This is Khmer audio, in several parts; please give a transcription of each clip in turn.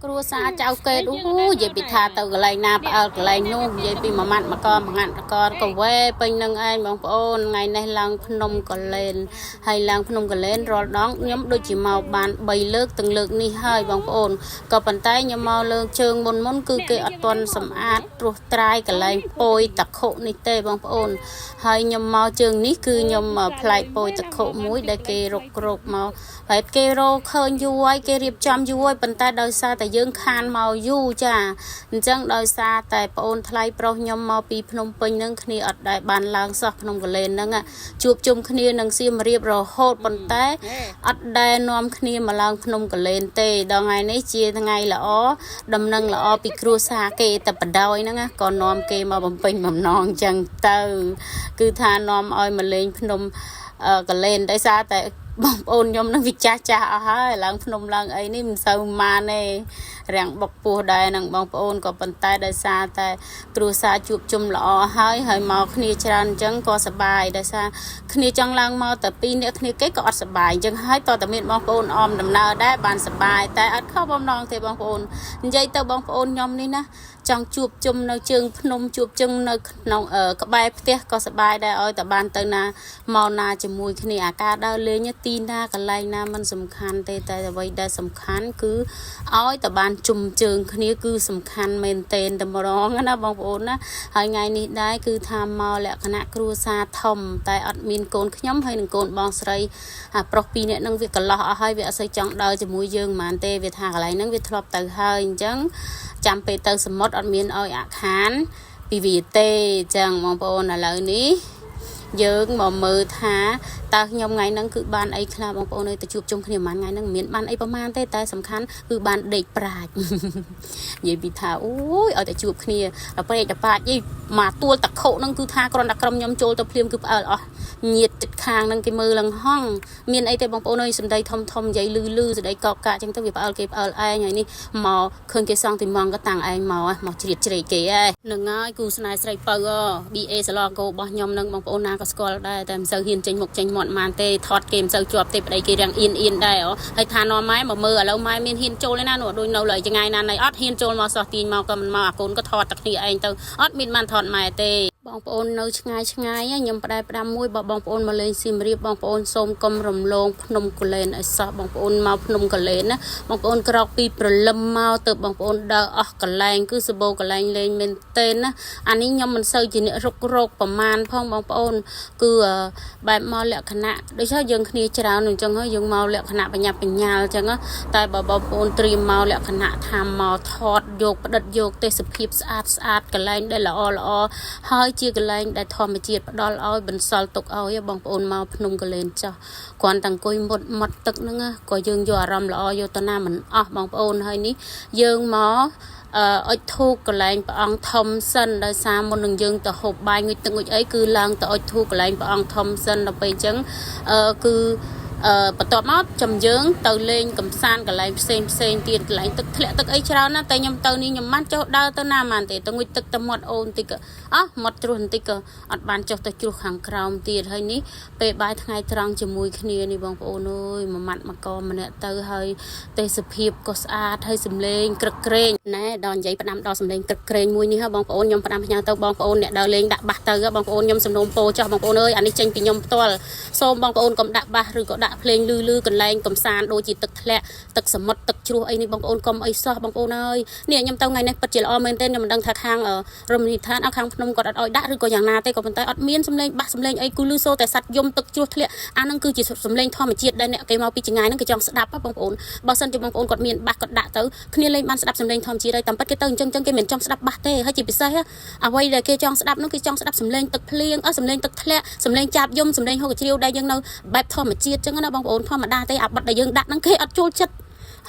គ្រួសារចៅកេតអូនិយាយពីថាទៅកន្លែងណាផ្អើលកន្លែងនោះនិយាយពីមួយម៉ាត់មកកងាត់កក៏វ៉ែពេញនឹងឯងបងប្អូនថ្ងៃនេះឡើងភ្នំកលែនហើយឡើងភ្នំកលែនរាល់ដងខ្ញុំដូចជាមកបាន3លើកទាំងលើកនេះហើយបងប្អូនក៏ប៉ុន្តែខ្ញុំមកលើកជើងមុនគឺគេអត់ទាន់សម្អាតព្រោះត្រាយកន្លែងពោយតខុនេះទេបងប្អូនហើយខ្ញុំមកជើងនេះគឺខ្ញុំផ្លែកពោយតខុមួយដែលគេរកមកហើយគេរកឃើញយូរហើយគេរៀបចំយូរហើយប៉ុន្តែដោយសារតែយើងខានមកយូរចាអញ្ចឹងដោយសារតែប្អូនថ្លៃប្រុសខ្ញុំមកពីភ្នំពេញហ្នឹងគ្នាអត់ដែលបានឡើងសោះភ្នំកលែនហ្នឹងជួបជុំគ្នានឹងសៀមរាបរហូតប៉ុន្តែអត់ដែលនាំគ្នាមកឡើងភ្នំកលែនទេដល់ថ្ងៃនេះជាថ្ងៃល្អដំណឹងល្អពីគ្រួសារគេតែបដ ហ្នឹងក៏នាំគេមកបំពេញបំណងអញ្ចឹងទៅគឺថានាំឲ្យមកលេងភ្នំកលែនដោយសារតែបងប្អូនខ្ញុំនឹងវិចាស់ចាស់អស់ហើយឡើងភ្នំឡើងអីនេះមិនសូវម៉ានទេរាំងបុកពោះដែរនឹងបងប្អូនក៏ប៉ុន្តែដោយសារតែគ្រួសារជួបជុំល្អហើយមកគ្នាច្រើនអញ្ចឹងក៏សប្បាយដោយសារគ្នាចង់ឡើងមកតែ2នាក់គ្នាគេក៏អត់សប្បាយអញ្ចឹងហើយតើតមានបងប្អូនអមដំណើរដែរបានសប្បាយតែអត់ខុសបំណងទេបងប្អូននិយាយទៅបងប្អូនខ្ញុំនេះណាចង់ជួបជុំនៅជើងភ្នំជួបជុំនៅក្នុងក្បែរផ្ទះក៏សប្បាយដែរឲ្យតែបានទៅណាមកណាជាមួយគ្នាអាការដើរលេងទីណាកន្លែងណាมันសំខាន់ទេតែអ្វីដែលសំខាន់គឺឲ្យតែបានជុំជើងគ្នាគឺសំខាន់មែនទែនតែម្ដងណាបងប្អូនណាហើយថ្ងៃនេះដែរគឺថាមកលក្ខណៈគ្រួសារធំតែអត់មានកូនខ្ញុំហើយនឹងកូនបងស្រីប្រុស2នាក់នឹងវាកន្លោះអស់ហើយវាអត់សូវចង់ដើរជាមួយយើងហ្មងទេវាថាកន្លែងហ្នឹងវាធ្លាប់ទៅហើយអញ្ចឹងចាំពេលទៅសមុទ្រអត់មានឲ្យអាខានពីវាទេអញ្ចឹងបងប្អូនឥឡូវនេះយើងមកមើលថាតើខ្ញុំថ្ងៃហ្នឹងគឺបានអីខ្លះបងប្អូនទៅជួបជុំគ្នាប្រហែលថ្ងៃហ្នឹងមិនមានបានអីប្រហែលទេតែសំខាន់គឺបានដេកប្រាជ្ញនិយាយពីថាអូយឲ្យតែជួបគ្នាដល់ព្រែកតប៉ាច់យីមកទួលតខុហ្នឹងគឺថាគ្រាន់តែក្រុមខ្ញុំចូលទៅភ្លាមគឺផ្អើលអស់ញាតចិត្តខាងហ្នឹងគេមើលឡើងហងមានអីទេបងប្អូនអើយសម្ដីធំនិយាយលឺសម្ដីកកកាអញ្ចឹងទៅវាផ្អើលគេផ្អើលឯងហើយនេះមកឃើញគេសងទីម៉ងក៏តាំងឯងមកជ្រៀតជ្រែកគេហ្នឹងហើយគូស្នេហ៍ស្រីពៅBA សឡកោរបស់ខ្ញុំហ្នឹងបងប្អូនណាក៏ស្គាល់ដែរតែមិនសូវហ៊ានចេញមុខចេញមាត់បានទេថតគេមិនសូវជាប់ទេប្តីគេរាំងអៀនដែរហើយថានាំម៉ែមកមើលឥឡូវម៉ែមានហ៊ានចូលទេណានោះដូចនៅលើចង្ងាយណាណៃអត់ហ៊ានចូលមកសោះទាញមកក៏មិនមកអាកូនក៏ថតតែគ្នាឯងទៅអត់មានបានថតម៉ែទេបងប្អូននៅឆ្ងាយខ្ញុំផ្ដែផ្ដាំមួយបើបងប្អូនមកលេងសៀមរាបបងប្អូនសូមកុំរំលងភ្នំកលែនឲ្យសោះបងប្អូនមកភ្នំកលែនណាបងប្អូនក្រោកពីព្រលឹមមកទៅបងប្អូនដើរអស់កន្លែងគឺសបោកន្លែងលេងមែនទេណាអានេះខ្ញុំមិនសូវជាអ្នករុករោគប្រមាណផងបងប្អូនគឺបែបមកលក្ខណៈដូចថាយើងគ្នាច្រើនអញ្ចឹងហើយយើងមកលក្ខណៈបញ្ញាបញ្ញាលអញ្ចឹងតែបើបងប្អូនត្រៀមមកលក្ខណៈថាមកថតយកផ្ដិតយកទេសភាពស្អាតកន្លែងដែលល្អហើយជាកន្លែងដែលធម្មជាតិផ្ដល់ឲ្យបន្សល់ទុកឲ្យបងប្អូនមកភ្នំកលែនចោះគ្រាន់តែអង្គុយមុតទឹកហ្នឹងក៏យើងយកអារម្មណ៍ល្អយកទៅណាមិនអស់បងប្អូនហើយនេះយើងមកអុជធូបកន្លែងព្រះអង្គធំសិនដោយសារមុននឹងយើងទៅហូបបាយងុយទឹកងុយអីគឺឡើងទៅអុជធូបកន្លែងព្រះអង្គធំសិនដល់ពេលអញ្ចឹងគឺបន្ទាប់មកចាំយើងទៅលេងកំសាន្តកន្លែងផ្សេងទៀតកន្លែងទឹកធ្លាក់ទឹកអីច្រើនណាស់តែខ្ញុំទៅនេះខ្ញុំបានចុះដើរទៅណាបានទេទៅងុយទឹកទៅមាត់អូនតិចក៏មាត់ជ្រោះបន្តិចក៏អត់បានចុះទៅជ្រោះខាងក្រោមទៀតហើយនេះពេលបាយថ្ងៃត្រង់ជាមួយគ្នានេះបងប្អូនអើយមួយម៉ាត់មកកម្នាក់ទៅហើយទេសភាពក៏ស្អាតហើយសំឡេងក្រឹកក្រែងណែដល់និយាយផ្ដាំដល់សំឡេងក្រឹកក្រែងមួយនេះហ៎បងប្អូនខ្ញុំផ្ដាំផ្ញើទៅបងប្អូនអ្នកដើរលេងដាក់បាសទៅបងប្អូនខ្ញុំសំណូមពរចុះបងប្អូនអើយអានេះចេញពីខ្ញុំផ្ទាល់សូមបងប្អូនកុំដាក់បាសឬក៏ដាក់ភ្លេងលឺកន្លែងកំសាន្តដូចជាទឹកធ្លាក់ទឹកសមុទ្រទឹកជ្រោះអីនេះបងប្អូនកុំអីសោះបងប្អូនអើយនេះខ្ញុំទៅថ្ងៃនេះពិតជាល្អមែនទែនខ្ញុំមិនដឹងថាខាងរមណីយដ្ឋានខាងភ្នំគាត់អត់ឲ្យដាក់ឬក៏យ៉ាងណាទេក៏ប៉ុន្តែអត់មានសំឡេងបាសសំឡេងអីគូលឺសូតែសัตว์យំទឹកជ្រោះធ្លាក់អាហ្នឹងគឺជាសំឡេងធម្មជាតិដែលអ្នកគេមកពីចង្ងាយហ្នឹងគេចង់ស្ដាប់បងប្អូនបើសិនជាបងប្អូនគាត់មានបាសគាត់ដាក់ទៅគ្នាលេងបានស្ដាប់សំឡេងធម្មជាតិហើយតាមពិតគេទៅអញ្ចឹងគេមិនចង់ស្ដាប់បាសទេហើយជាពិសេសអ្វីដែលគេចង់ស្ដាប់នោះគេចង់ស្ដាប់សំឡេងទឹកភ្លៀងសំឡេងទឹកធ្លាក់សំឡេងចាប់យំសំឡេងហូរកជ្រាវដែលយើងនៅបែបធម្មជាតិអញ្ចឹងណាបងប្អូនធម្មតាទេអាបិទដែលយើងដាក់ហ្នឹងគេអត់ចូលចិត្ត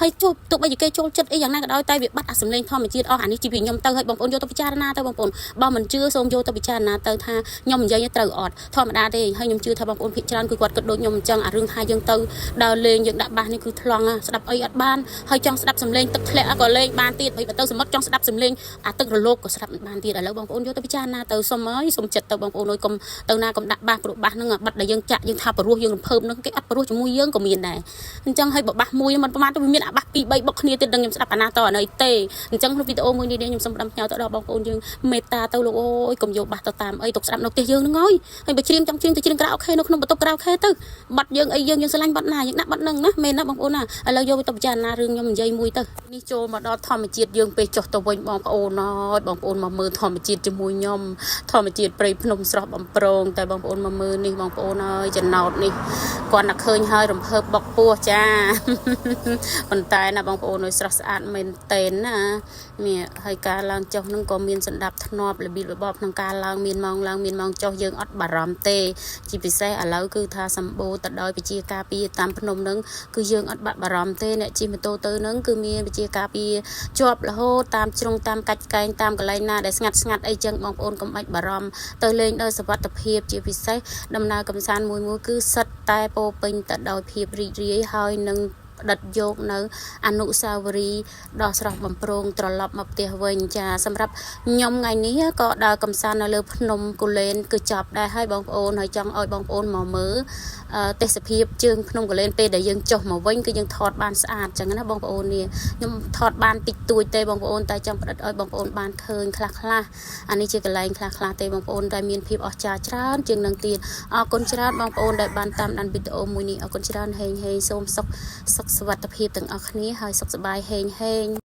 ហើយជួបទោះបីជាគេចូលចិត្តអីយ៉ាងណាក៏ដោយតែវាបាត់អាសំឡេងធម្មជាតិអស់អានេះជាពីខ្ញុំទៅឲ្យបងប្អូនយកទៅពិចារណាទៅបងប្អូនបើមិនជឿសូមយកទៅពិចារណាទៅថាខ្ញុំនិយាយត្រូវអត់ធម្មតាទេហើយខ្ញុំជឿថាបងប្អូនភាគច្រើនគឺគាត់គិតដូចខ្ញុំអញ្ចឹងអារឿងថាយើងទៅដើរលេងយើងដាក់បាសនេះគឺថ្លង់ស្ដាប់អីអត់បានហើយចង់ស្ដាប់សំឡេងទឹកធ្លាក់ក៏លេងបានទៀតហើយបើទៅសមុទ្រចង់ស្ដាប់សំឡេងអាទឹករលកក៏ស្ដាប់មិនបានទៀតឥឡូវបងប្អូនយកទៅពិចារណាទៅសុំហើយសុំចិត្តទៅបងប្អូនអើយកុំទៅណាកុំដាក់បាសព្រោះបាសហ្នឹងបាត់ដែលយើងចាក់យើងថាបរោះយើងរំភើបហ្នឹងគេអត់បរោះជាមួយយើងក៏មានដែរអញ្ចឹងហើយបើបាសមួយមិនប្រហែលទៅវាមាន បាក់ពី3បុកគ្នាទៀតដឹងខ្ញុំស្ដាប់អាណាតអីទេអញ្ចឹងក្នុងវីដេអូមួយនេះខ្ញុំសូមផ្ដាំផ្ញើទៅដល់បងប្អូនយើងមេត្តាទៅលោកអូយកុំយកបាសទៅតាមអីទុកស្ដាប់នៅផ្ទះយើងហ្នឹងហើយបើច្រៀងចង់ច្រៀងទៅច្រៀងក្រៅអូខេនៅក្នុងបន្ទប់ក្រៅអូខេទៅបាត់យើងអីយើងស្រឡាញ់បាត់ណាយើងដាក់បាត់ហ្នឹងណាមែនណាបងប្អូនណាឥឡូវយកទៅពិចារណារឿងខ្ញុំនិយាយមួយទៅនេះចូលមកដល់ធម្មជាតិយើងពេលចុះទៅវិញបងប្អូនអើយបងប្អូនមកមើលធម្មជាតិជាមួយខ្ញុំធម្មជាតិព្រៃភ្នំស្រស់បំប្រងតែបងប្អូនមកមើលនេះបងប្អូនអើយចំណោទនេះគាត់តែឃើញហើយរំភើបបុកពោះចាប៉ុន្តែណាបងប្អូនអើយស្រស់ស្អាតមែនតែនណានេះហើយការឡើងចុះហ្នឹងក៏មានសណ្ដាប់ធ្នាប់របៀបរបបក្នុងការឡើងមានម៉ោងឡើងមានម៉ោងចុះយើងអត់បារម្ភទេជាពិសេសឥឡូវគឺថាសម្បូរទៅដោយវិជាការពារតាមភ្នំហ្នឹងគឺយើងអត់បាត់បារម្ភទេអ្នកជិះម៉ូតូទៅហ្នឹងគឺមានវិជាការពារជាប់រហូតតាមជ្រុងតាមកាច់កែងតាមកន្លែងណាដែលស្ងាត់ស្ងាត់អីចឹងបងប្អូនកុំបាច់បារម្ភទៅលេងដោយសុវត្ថិភាពជាពិសេសដំណើរកម្សាន្តមួយគឺសិតតែពោពេញទៅដោយភាពរីករាយហើយនឹងដិតយកនៅអនុស្សាវរីយ៍ដ៏ស្រស់បំព្រងត្រឡប់មកផ្ទះវិញចាសម្រាប់ខ្ញុំថ្ងៃនេះក៏ដើរកំសាន្តនៅលើភ្នំគូលែនគឺចប់ដែរហើយបងប្អូនហើយចង់ឲ្យបងប្អូនមកមើលទេសភាពជើងភ្នំគូលែនពេលដែលយើងចុះមកវិញគឺយើងថតបានស្អាតចឹងណាបងប្អូននេះខ្ញុំថតបានតិចតួចទេបងប្អូនតែចង់ផ្ដិតឲ្យបងប្អូនបានឃើញខ្លះអានេះជាកន្លែងខ្លះទេបងប្អូនតែមានភាពអស្ចារ្យច្រើនជាងនឹងទៀតអរគុណច្រើនបងប្អូនដែលបានតាមដានវីដេអូមួយនេះអរគុណច្រើនហេងសូមសុខសុវត្ថិភាពទាំងអស់គ្នាហើយសុខសប្បាយហេង